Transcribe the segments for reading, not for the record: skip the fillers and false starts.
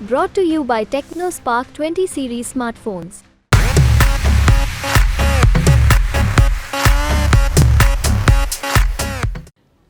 Brought to you by TechnoSpark 20 series smartphones.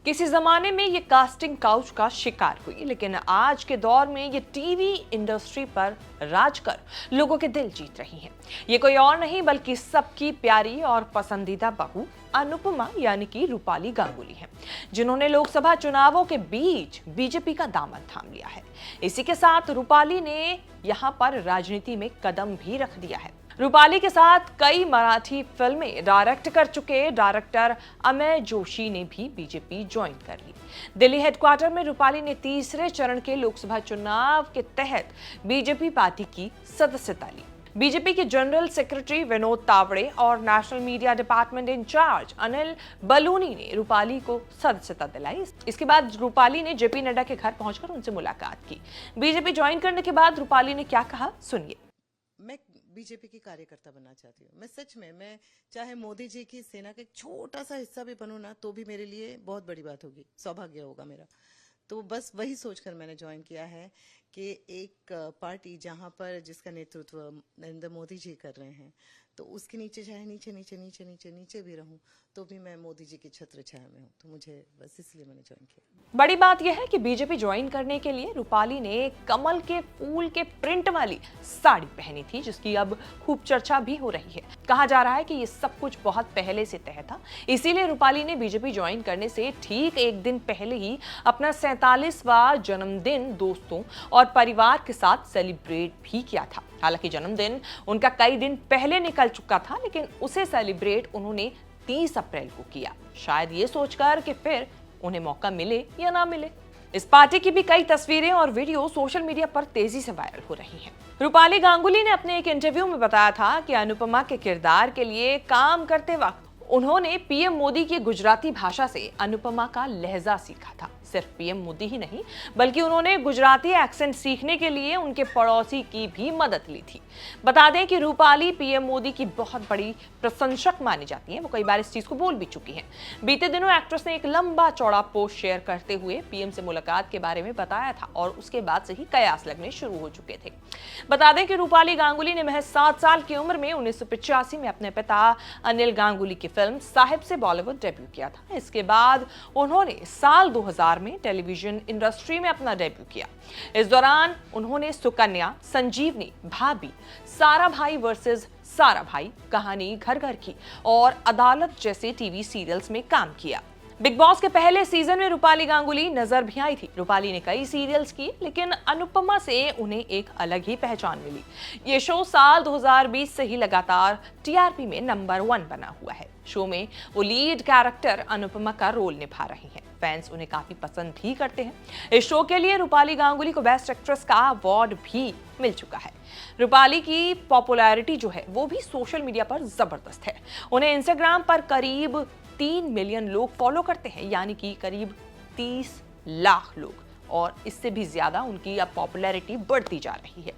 किसी जमाने में ये कास्टिंग काउच का शिकार हुई, लेकिन आज के दौर में ये टीवी इंडस्ट्री पर राज कर लोगों के दिल जीत रही हैं। ये कोई और नहीं बल्कि सबकी प्यारी और पसंदीदा बहू अनुपमा यानी कि रूपाली गांगुली हैं, जिन्होंने लोकसभा चुनावों के बीच बीजेपी का दामन थाम लिया है। इसी के साथ रूपाली ने यहां पर राजनीति में कदम भी रख दिया है। रूपाली के साथ कई मराठी फिल्में डायरेक्ट कर चुके डायरेक्टर अमेय जोशी ने भी बीजेपी ज्वाइन कर ली। दिल्ली हेडक्वार्टर में रूपाली ने तीसरे चरण के लोकसभा चुनाव के तहत बीजेपी पार्टी की सदस्यता ली। बीजेपी के जनरल सेक्रेटरी विनोद तावड़े और national media department incharge Anil Baluni ने रूपाली को सदस्यता दिलाई। इसके बाद रूपाली ने जेपी नड्डा के घर पहुंचकर उनसे मुलाकात की। बीजेपी ज्वाइन करने के बाद रूपाली ने क्या कहा, सुनिए। मैं बीजेपी की कार्यकर्ता बनना चाहती हूँ। मैं सच में, मैं चाहे मोदी जी की सेना का एक छोटा सा हिस्सा भी बनूं ना, तो भी मेरे लिए बहुत बड़ी बात होगी, सौभाग्य होगा मेरा। तो बस वही सोचकर मैंने ज्वाइन किया है कि एक पार्टी जहां पर जिसका नेतृत्व नरेंद्र मोदी जी कर रहे हैं, तो उसके नीचे चाहे नीचे नीचे नीचे नीचे नीचे भी रहूं, तो भी मैं मोदी जी की छत्र छाया में हूं। तो मुझे बस इसलिए मैंने ज्वाइन किया। बड़ी बात यह है कि बीजेपी ज्वाइन करने के लिए रूपाली ने कमल के फूल के प्रिंट वाली साड़ी पहनी थी, जिसकी अब खूब चर्चा भी हो रही है। कहा जा रहा है कि ये सब कुछ बहुत पहले से तय था, इसीलिए रूपाली ने बीजेपी ज्वाइन करने से ठीक एक दिन पहले ही अपना 47वां जन्मदिन दोस्तों और परिवार के साथ सेलिब्रेट भी किया था। हालांकि जन्मदिन उनका कई दिन पहले निकल चुका था, लेकिन उसे सेलिब्रेट उन्होंने 30 अप्रैल को किया, शायद ये सोचकर कि फिर उन्हें मौका मिले या ना मिले। इस पार्टी की भी कई तस्वीरें और वीडियो सोशल मीडिया पर तेजी से वायरल हो रही हैं। रूपाली गांगुली ने अपने एक इंटरव्यू में बताया था कि अनुपमा के किरदार के लिए काम करते वक्त उन्होंने पीएम मोदी की गुजराती भाषा से अनुपमा का लहजा सीखा था। सिर्फ पीएम मोदी ही नहीं, बल्कि उन्होंने गुजराती एक्सेंट सीखने के लिए उनके पड़ोसी की भी मदद ली थी। बता दें कि रूपाली पीएम मोदी की बहुत बड़ी प्रशंसक मानी जाती हैं। वो कई बार इस चीज को बोल भी चुकी हैं। बीते दिनों एक्ट्रेस ने एक लंबा चौड़ा पोस्ट शेयर करते हुए पीएम से मुलाकात के बारे में बताया था और उसके बाद से ही कयास लगने शुरू हो चुके थे। बता दें कि रूपाली गांगुली ने महज 7 साल की उम्र में 1985 में अपने पिता अनिल गांगुली की फिल्म साहिब से बॉलीवुड डेब्यू किया था। इसके बाद उन्होंने साल 2000 में टेलीविजन इंडस्ट्री में अपना डेब्यू किया। इस दौरान उन्होंने सुकन्या, संजीवनी, भाभी, सारा भाई वर्सेस सारा भाई, कहानी घर घर की और अदालत जैसे टीवी सीरियल्स में काम किया। बिग बॉस के पहले सीजन में रूपाली गांगुली नजर भी आई थी। रूपाली ने कई सीरियल्स किए, लेकिन अनुपमा से उन्हें एक अलग ही पहचान मिली। ये शो साल 2020 से ही लगातार टीआरपी में नंबर 1 बना हुआ है। शो में वो लीड कैरेक्टर अनुपमा का रोल निभा रही हैं। फैंस उन्हें काफी पसंद भी करते हैं। इस शो के लिए रूपाली गांगुली को बेस्ट एक्ट्रेस का अवार्ड भी मिल चुका है। रूपाली की पॉपुलैरिटी जो है वो भी सोशल मीडिया पर जबरदस्त है। उन्हें इंस्टाग्राम पर करीब 3 मिलियन लोग फॉलो करते हैं, यानी कि करीब 30 लाख लोग, और इससे भी ज्यादा उनकी अब पॉपुलैरिटी बढ़ती जा रही है।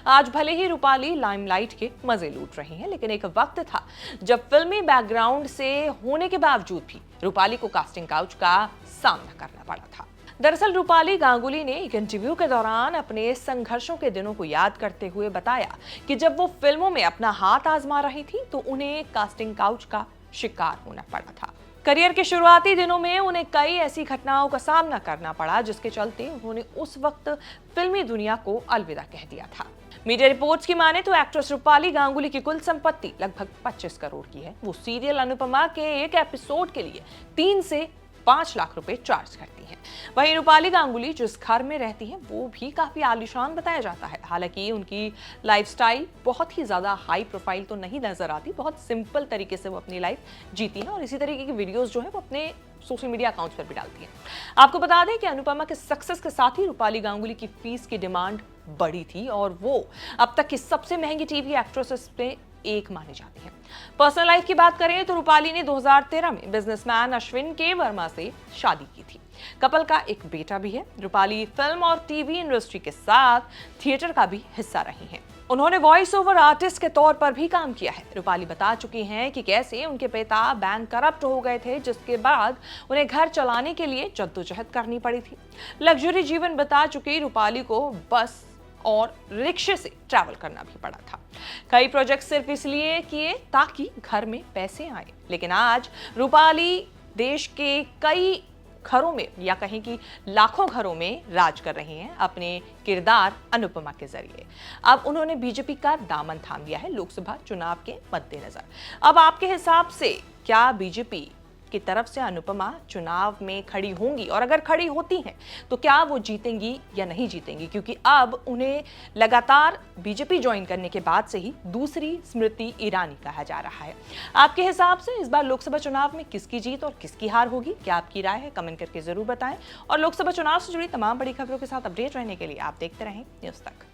आज भले ही रूपाली लाइमलाइट के मजे लूट रही हैं, लेकिन एक वक्त था जब फिल्मी बैकग्राउंड से होने के बावजूद भी रूपाली को कास्टिंग काउच का सामना करना पड़ा था। दरअसल रूपाली गांगुली ने एक इंटरव्यू के दौरान अपने संघर्षों के दिनों को याद करते हुए बताया कि जब वो फिल्मों में अपना हाथ आजमा रही थी तो उन्हें कास्टिंग काउच का शिकार होना पड़ा था। करियर के शुरुआती दिनों में उन्हें कई ऐसी घटनाओं का सामना करना पड़ा, जिसके चलते उन्होंने उस वक्त फिल्मी दुनिया को अलविदा कह दिया था। मीडिया रिपोर्ट्स की माने तो एक्ट्रेस रूपाली गांगुली की कुल संपत्ति लगभग 25 करोड़ की है। वो सीरियल अनुपमा के एक एपिसोड के लिए 3 से 5 लाख रुपए चार्ज करती हैं। वहीं रूपाली गांगुली जिस घर में रहती हैं वो भी काफी आलीशान बताया जाता है। हालांकि उनकी लाइफस्टाइल बहुत ही ज्यादा हाई प्रोफाइल तो नहीं नजर आती, बहुत सिंपल तरीके से वो अपनी लाइफ जीती हैं और इसी तरीके की वीडियोस जो है वो अपने सोशल मीडिया अकाउंट्स पर भी डालती हैं। आपको बता दें कि अनुपमा के सक्सेस के साथ ही रूपाली गांगुली की फीस की डिमांड बढ़ी थी और वो अब तक की सबसे महंगी टीवी एक्ट्रेसेस में एक मानी जाती है। पर्सनल लाइफ की बात करें तो रूपाली ने 2013 में बिजनेसमैन अश्विन के वर्मा से शादी की थी। कपल का एक बेटा भी है। रूपाली फिल्म और टीवी इंडस्ट्री के साथ थिएटर का भी हिस्सा रही हैं। उन्होंने वॉइस ओवर आर्टिस्ट के तौर पर भी काम किया है। रूपाली बता चुकी हैं कि कैसे उनके पिता बैंक करप्ट हो गए थे, जिसके बाद उन्हें घर चलाने के लिए जद्दोजहद करनी पड़ी थी। लग्जरी जीवन बता चुकी रूपाली को बस और रिक्शे से ट्रैवल करना भी पड़ा था। कई प्रोजेक्ट सिर्फ इसलिए किए ताकि घर में पैसे आए, लेकिन आज रूपाली देश के कई घरों में या कहीं कि लाखों घरों में राज कर रही हैं अपने किरदार अनुपमा के जरिए। अब उन्होंने बीजेपी का दामन थाम लिया है लोकसभा चुनाव के मद्देनजर। अब आपके हिसाब से क्या बीजेपी की तरफ से अनुपमा चुनाव में खड़ी होंगी, और अगर खड़ी होती हैं तो क्या वो जीतेंगी या नहीं जीतेंगी? क्योंकि अब उन्हें लगातार बीजेपी ज्वाइन करने के बाद से ही दूसरी स्मृति ईरानी कहा जा रहा है। आपके हिसाब से इस बार लोकसभा चुनाव में किसकी जीत और किसकी हार होगी? क्या आपकी राय है? कमेंट करके जरूर बताएं। और लोकसभा चुनाव से जुड़ी तमाम बड़ी खबरों के साथ अपडेट रहने के लिए आप देखते रहें न्यूज़ तक।